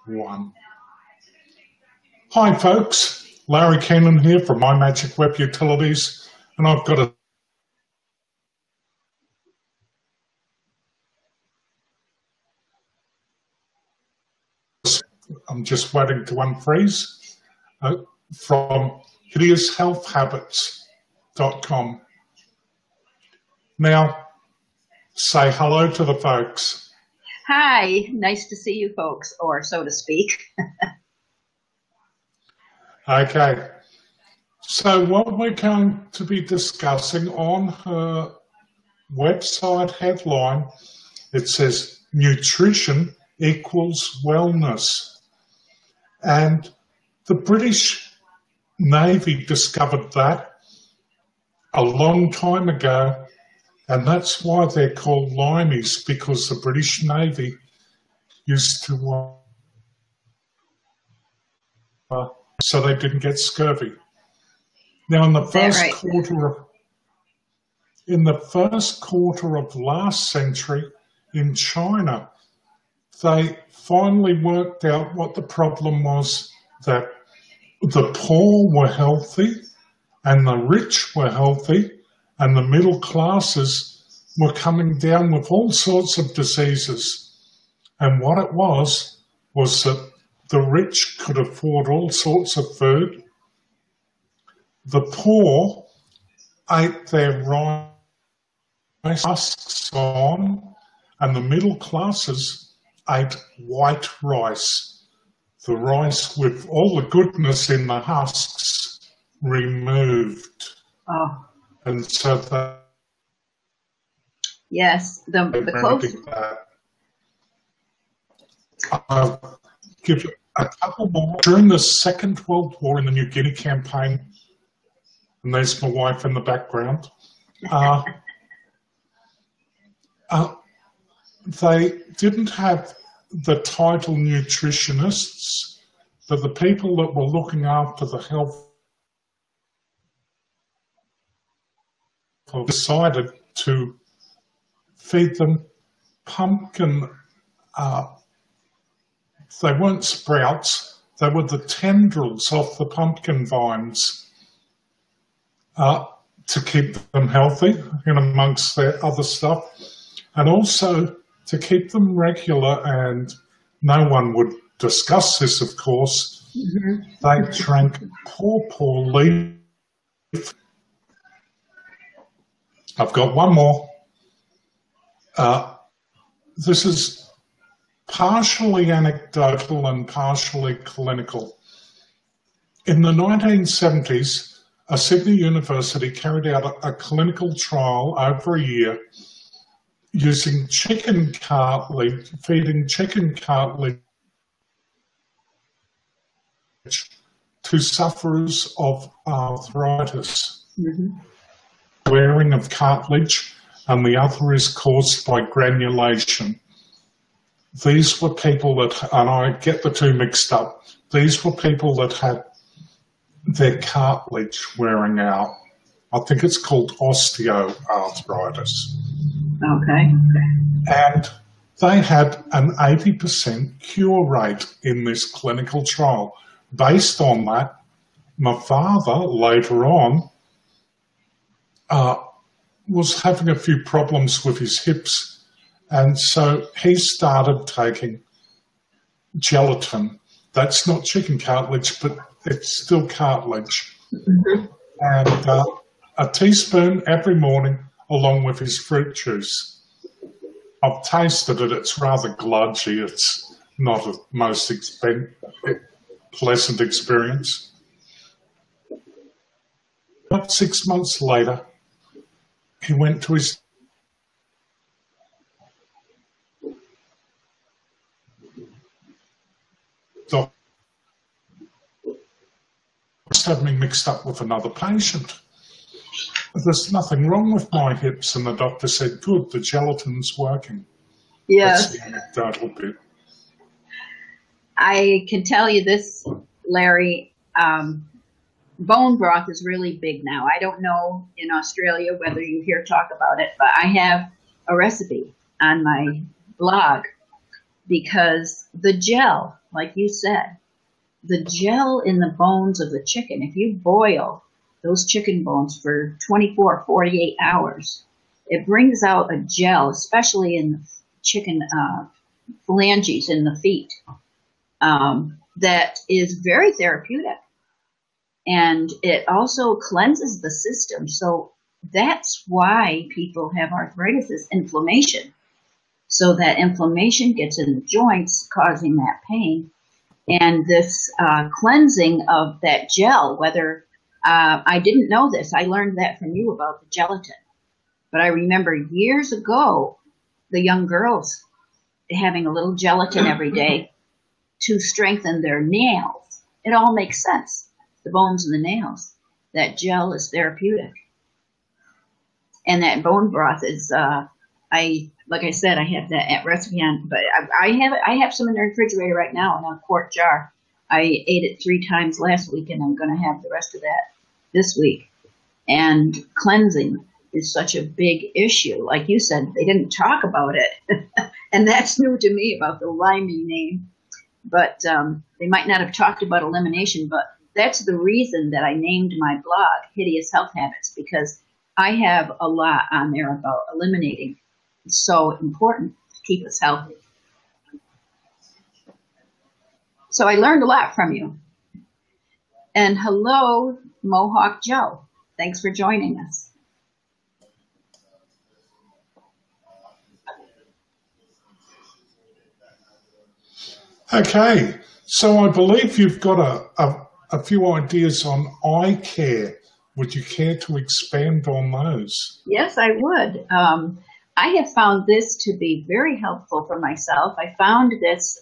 One. Hi folks, Larry Keenan here from My Magic Web Utilities, and I've got a I'm just waiting to unfreeze from hideoushealthhabits.com. Now, say hello to the folks. Hi, nice to see you folks, or so to speak. Okay, so what we're going to be discussing on her website headline, it says nutrition equals wellness. And the British Navy discovered that a long time ago, and that's why they're called limeys, because the British Navy used to so they didn't get scurvy. Now, in the first quarter of last century in China, they finally worked out what the problem was, that the poor were healthy and the rich were healthy and the middle classes were coming down with all sorts of diseases. And what it was that the rich could afford all sorts of food. The poor ate their rice husks on, and the middle classes ate white rice, the rice with all the goodness in the husks removed. Oh. And so that... Yes, the close... I'll give you a couple more. During the Second World War in the New Guinea campaign, and there's my wife in the background, they didn't have the title nutritionists, but the people that were looking after the health decided to feed them pumpkin. They weren't sprouts, they were the tendrils off the pumpkin vines to keep them healthy in amongst their other stuff, and also to keep them regular. And no one would discuss this, of course. Mm-hmm. They drank pawpaw leaf. I've got one more. This is partially anecdotal and partially clinical. In the 1970s, a Sydney university carried out a clinical trial over a year using chicken cartilage, feeding chicken cartilage to sufferers of arthritis. Mm-hmm. Wearing of cartilage, and the other is caused by granulation. These were people that, and I get the two mixed up, these were people that had their cartilage wearing out. I think it's called osteoarthritis. Okay. And they had an 80% cure rate in this clinical trial. Based on that, my father later on was having a few problems with his hips. And so he started taking gelatin. That's not chicken cartilage, but it's still cartilage. Mm-hmm. And a teaspoon every morning along with his fruit juice. I've tasted it. It's rather gludgy. It's not a most pleasant experience. About 6 months later, he went to his doctor. Was having mixed up with another patient. There's nothing wrong with my hips, and the doctor said, good, the gelatin's working. Yes. That's the anecdotal bit. I can tell you this, Larry, bone broth is really big now. I don't know in Australia whether you hear talk about it, but I have a recipe on my blog because the gel, like you said, the gel in the bones of the chicken, if you boil those chicken bones for 24, 48 hours, it brings out a gel, especially in the chicken phalanges in the feet, that is very therapeutic. And it also cleanses the system. So that's why people have arthritis, is inflammation. So that inflammation gets in the joints, causing that pain. And this cleansing of that gel, whether I didn't know this, I learned that from you about the gelatin. But I remember years ago, the young girls having a little gelatin every day to strengthen their nails. It all makes sense. The bones and the nails. That gel is therapeutic. And that bone broth is, like I said, I have that recipe on, but I have some in the refrigerator right now in a quart jar. I ate it 3 times last week, and I'm going to have the rest of that this week. And cleansing is such a big issue. Like you said, they didn't talk about it. And that's new to me about the Limey name. But they might not have talked about elimination, but that's the reason that I named my blog Hideous Health Habits, because I have a lot on there about eliminating. It's so important to keep us healthy. So I learned a lot from you. And hello, Mohawk Joe. Thanks for joining us. Okay, so I believe you've got a few ideas on eye care. Would you care to expand on those? Yes, I would. I have found this to be very helpful for myself. I found this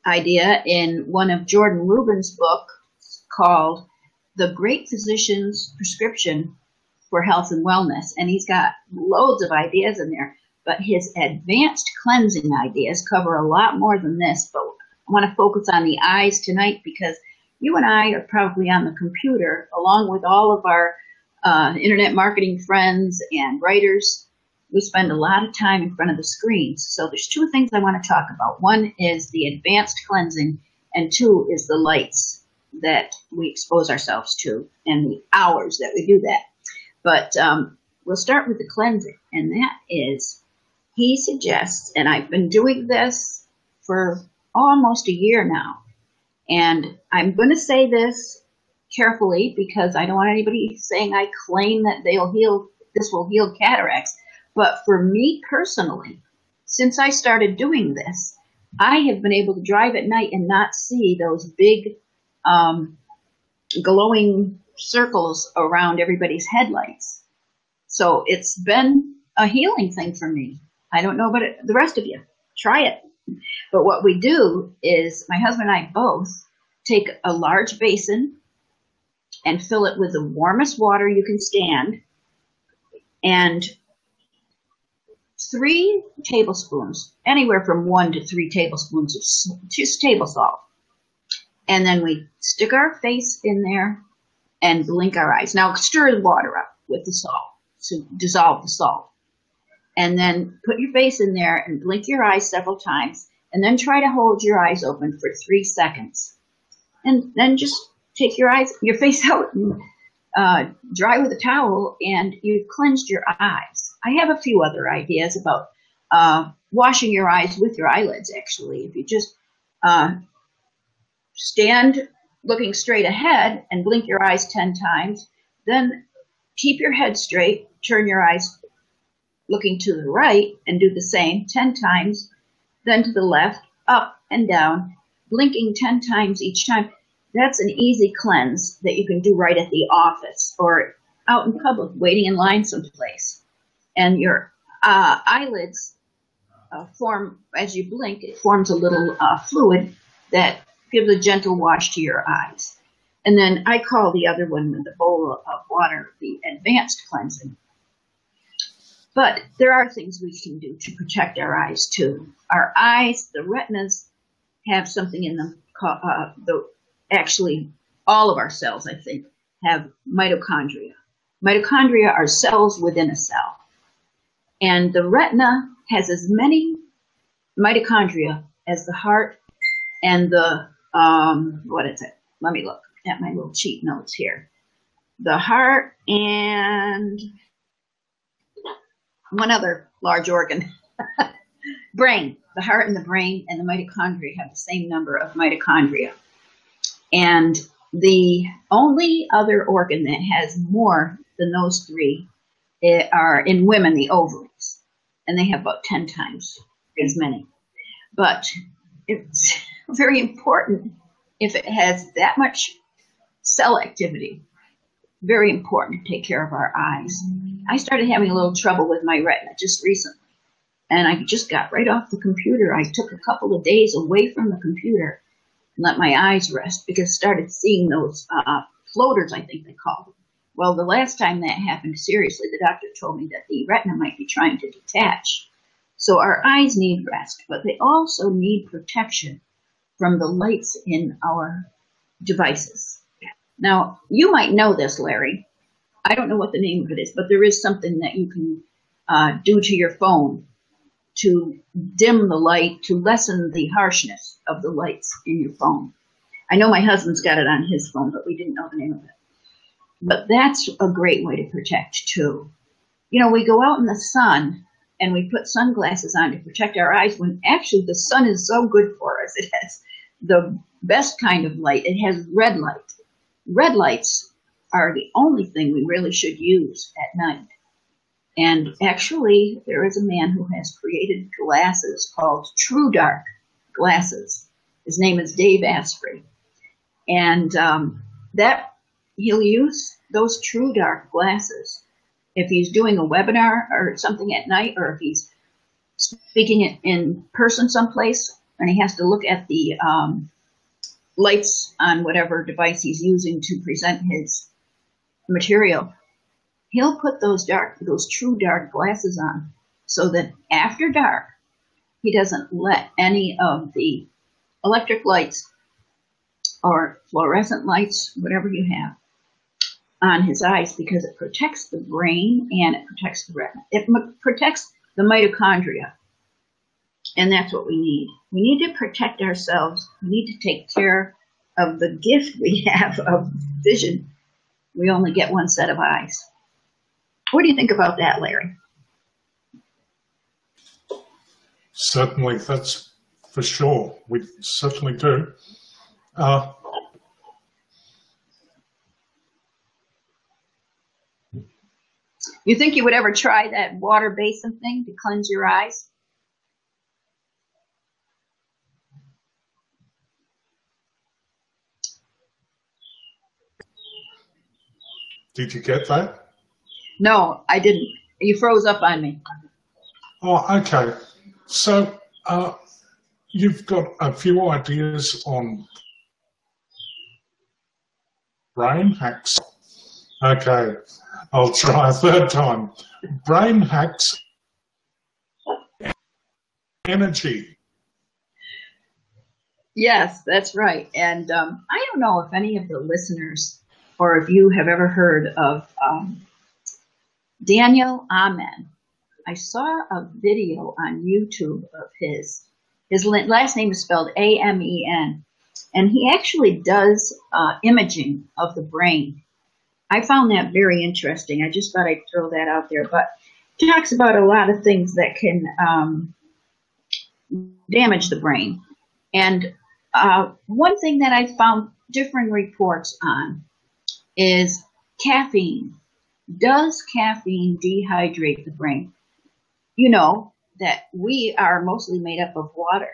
idea in one of Jordan Rubin's books called The Great Physician's Prescription for Health and Wellness. And he's got loads of ideas in there. But his advanced cleansing ideas cover a lot more than this. But I want to focus on the eyes tonight because you and I are probably on the computer, along with all of our internet marketing friends and writers. We spend a lot of time in front of the screens. So there's 2 things I want to talk about. One is the advanced cleansing, and 2 is the lights that we expose ourselves to and the hours that we do that. But we'll start with the cleansing, and that is, he suggests, and I've been doing this for almost a year now, and I'm going to say this carefully because I don't want anybody saying I claim that this will heal cataracts. But for me personally, since I started doing this, I have been able to drive at night and not see those big glowing circles around everybody's headlights. So it's been a healing thing for me. I don't know about the rest of you. Try it. But what we do is my husband and I both take a large basin and fill it with the warmest water you can stand and 3 tablespoons, anywhere from 1 to 3 tablespoons of just table salt. And then we stick our face in there and blink our eyes. Now stir the water up with the salt to dissolve the salt. And then put your face in there and blink your eyes several times. And then try to hold your eyes open for 3 seconds. And then just take your face out and dry with a towel, and you've cleansed your eyes. I have a few other ideas about washing your eyes with your eyelids, actually. If you just stand looking straight ahead and blink your eyes 10 times, then keep your head straight, turn your eyes looking to the right, and do the same 10 times, then to the left, up and down, blinking 10 times each time. That's an easy cleanse that you can do right at the office or out in public, waiting in line someplace. And your eyelids form, as you blink, it forms a little fluid that gives a gentle wash to your eyes. And then I call the other one with the bowl of water the advanced cleansing. But there are things we can do to protect our eyes too. Our eyes, the retinas, have something in them called actually, all of our cells, I think, have mitochondria. Mitochondria are cells within a cell. And the retina has as many mitochondria as the heart and the, what is it? Let me look at my little cheat notes here. The heart and one other large organ, brain. The heart and the brain and the mitochondria have the same number of mitochondria. And the only other organ that has more than those three are in women, the ovaries. And they have about 10 times as many. But it's very important if it has that much cell activity. Very important to take care of our eyes. I started having a little trouble with my retina just recently. And I just got right off the computer. I took a couple of days away from the computer and let my eyes rest because I started seeing those floaters, I think they call them. Well, the last time that happened, seriously, the doctor told me that the retina might be trying to detach. So our eyes need rest, but they also need protection from the lights in our devices. Now, you might know this, Larry. I don't know what the name of it is, but there is something that you can do to your phone to dim the light, to lessen the harshness of the lights in your phone. I know my husband's got it on his phone, but we didn't know the name of it. But that's a great way to protect, too. You know, we go out in the sun and we put sunglasses on to protect our eyes when actually the sun is so good for us. It has the best kind of light. It has red light. Red lights are the only thing we really should use at night. And actually, there is a man who has created glasses called True Dark glasses. His name is Dave Asprey. And that he'll use those True Dark glasses if he's doing a webinar or something at night, or if he's speaking in person someplace and he has to look at the lights on whatever device he's using to present his material. He'll put those True Dark glasses on so that after dark, he doesn't let any of the electric lights or fluorescent lights, whatever you have, on his eyes, because it protects the brain and it protects the retina. It protects the mitochondria. And that's what we need. We need to protect ourselves. We need to take care of the gift we have of vision. We only get one set of eyes. What do you think about that, Larry? Certainly, that's for sure. We certainly do. You think you would ever try that water basin thing to cleanse your eyes? Did you get that? No, I didn't. You froze up on me. Oh, okay. So you've got a few ideas on brain hacks. Okay, I'll try a third time. Brain hacks, energy. Yes, that's right. And I don't know if any of the listeners or if you have ever heard of Daniel Amen. I saw a video on YouTube of his. His last name is spelled Amen, and he actually does imaging of the brain. I found that very interesting. I just thought I'd throw that out there. But he talks about a lot of things that can damage the brain. And one thing that I found differing reports on is caffeine. Does caffeine dehydrate the brain? You know that we are mostly made up of water.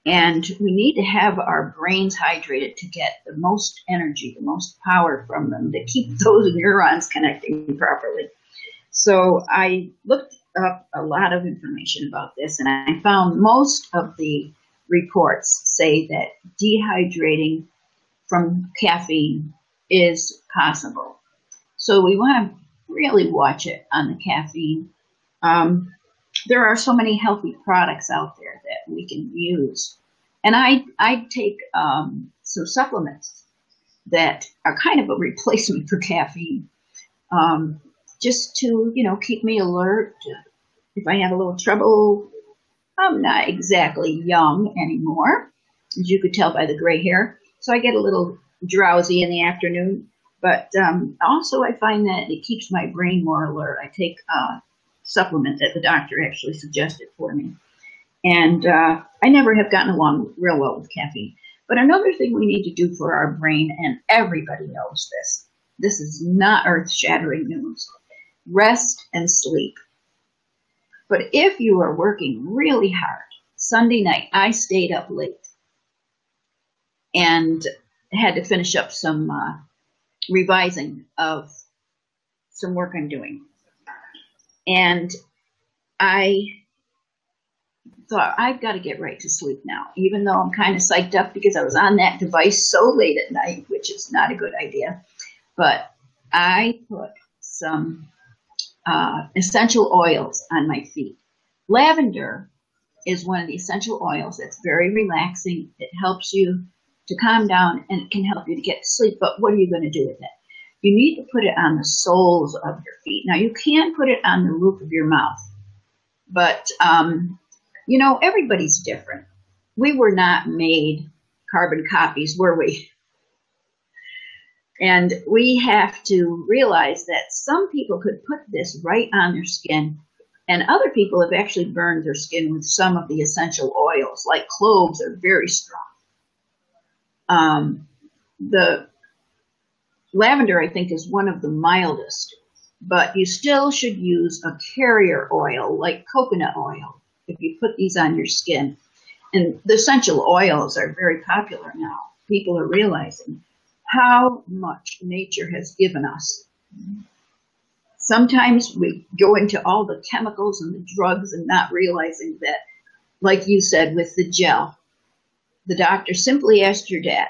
And we need to have our brains hydrated to get the most energy, the most power from them, to keep those neurons connecting properly. So I looked up a lot of information about this, and I found most of the reports say that dehydrating from caffeine is possible. So we want to really watch it on the caffeine. There are so many healthy products out there that we can use. And I take some supplements that are kind of a replacement for caffeine, just to, keep me alert. If I have a little trouble I'm not exactly young anymore, as you could tell by the gray hair. So I get a little drowsy in the afternoon. But also I find that it keeps my brain more alert. I take a supplement that the doctor actually suggested for me. And I never have gotten along real well with caffeine. But another thing we need to do for our brain, and everybody knows this is not earth-shattering news, rest and sleep. But if you are working really hard, Sunday night, I stayed up late and had to finish up some revising of some work I'm doing. And I thought, I've got to get right to sleep now, even though I'm kind of psyched up because I was on that device so late at night, which is not a good idea. But I put some essential oils on my feet. Lavender is one of the essential oils that's very relaxing. It helps you to calm down and it can help you to get to sleep. But what are you going to do with it? You need to put it on the soles of your feet. Now, you can put it on the roof of your mouth, but you know, everybody's different. We were not made carbon copies, were we? And we have to realize that some people could put this right on their skin, and other people have actually burned their skin with some of the essential oils, like cloves are very strong. The lavender, I think, is one of the mildest, but you still should use a carrier oil, like coconut oil, if you put these on your skin. And the essential oils are very popular now. People are realizing how much nature has given us. Sometimes we go into all the chemicals and the drugs and not realizing that, like you said with the gel, the doctor simply asked your dad,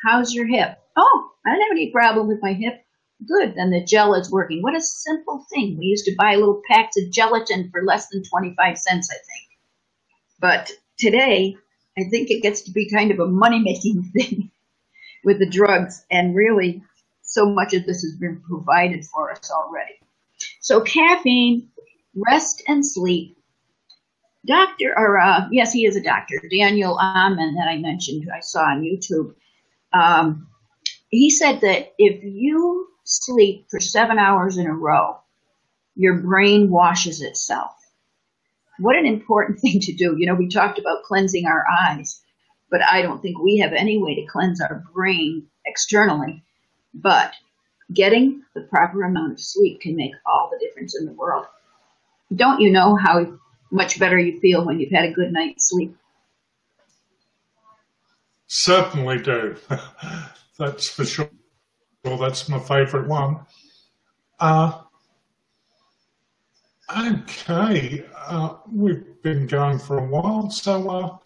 how's your hip? Oh, I don't have any problem with my hip. Good, then the gel is working. What a simple thing. We used to buy little packs of gelatin for less than 25 cents, I think. But today, I think it gets to be kind of a money-making thing with the drugs, and really, so much of this has been provided for us already. So caffeine, rest and sleep. Yes, he is a doctor, Daniel Amen, that I mentioned, I saw on YouTube. He said that if you sleep for 7 hours in a row, your brain washes itself. What an important thing to do. You know, we talked about cleansing our eyes, but I don't think we have any way to cleanse our brain externally. But getting the proper amount of sleep can make all the difference in the world. Don't you know how much better you feel when you've had a good night's sleep? Certainly do. That's for sure. That's my favorite one. Okay, we've been going for a while, so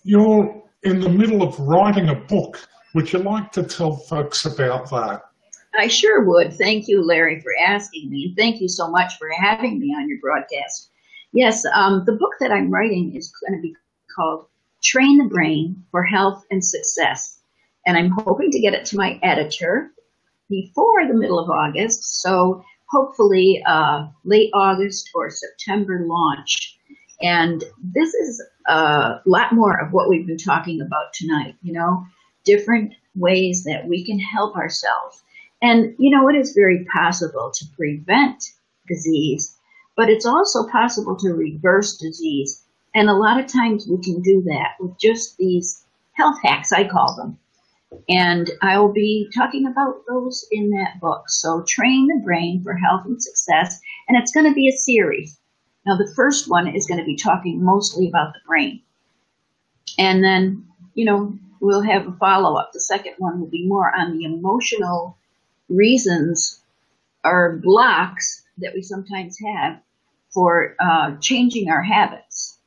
you're in the middle of writing a book. Would you like to tell folks about that? I sure would. Thank you, Larry, for asking me. Thank you so much for having me on your broadcast. Yes, the book that I'm writing is going to be called Train the Brain for Health and Success. And I'm hoping to get it to my editor before the middle of August. So hopefully late August or September launch. And this is a lot more of what we've been talking about tonight, you know, different ways that we can help ourselves. And, you know, it is very possible to prevent disease, but it's also possible to reverse disease. And a lot of times we can do that with just these health hacks, I call them. And I will be talking about those in that book. So Train the Brain for Health and Success. And it's going to be a series. Now, the first one is going to be talking mostly about the brain. And then, you know, we'll have a follow-up. The second one will be more on the emotional reasons or blocks that we sometimes have for changing our habits.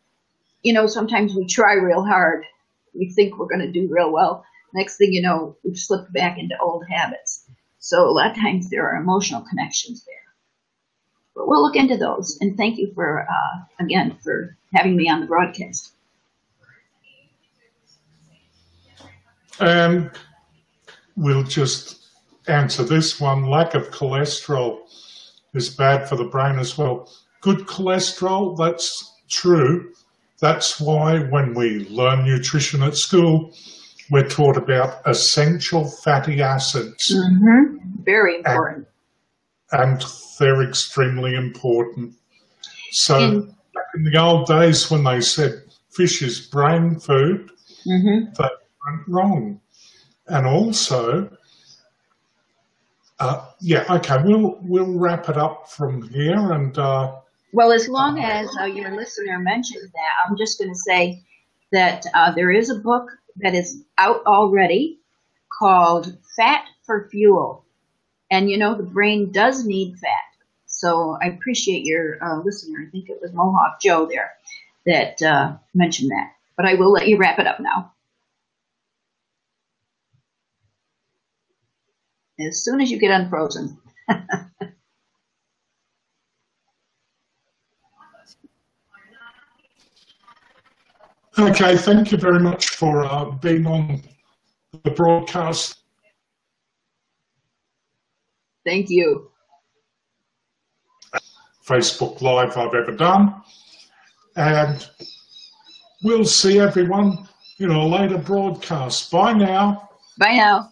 You know, sometimes we try real hard. We think we're going to do real well. Next thing you know, we've slipped back into old habits. So a lot of times there are emotional connections there. But we'll look into those. And thank you for, again, for having me on the broadcast. And we'll just answer this one. Lack of cholesterol is bad for the brain as well. Good cholesterol, that's true. That's why when we learn nutrition at school, we're taught about essential fatty acids. Very important. And they're extremely important. So back in the old days when they said fish is brain food, they went wrong. And also, we'll wrap it up from here. And well, as long as your listener mentions that, I'm just going to say that there is a book that is out already called Fat for Fuel. And, you know, the brain does need fat. So I appreciate your listener. I think it was Mohawk Joe there that mentioned that. But I will let you wrap it up now. As soon as you get unfrozen. Okay, thank you very much for being on the broadcast. Thank you. Facebook Live I've ever done. And we'll see everyone in a later broadcast. Bye now. Bye now.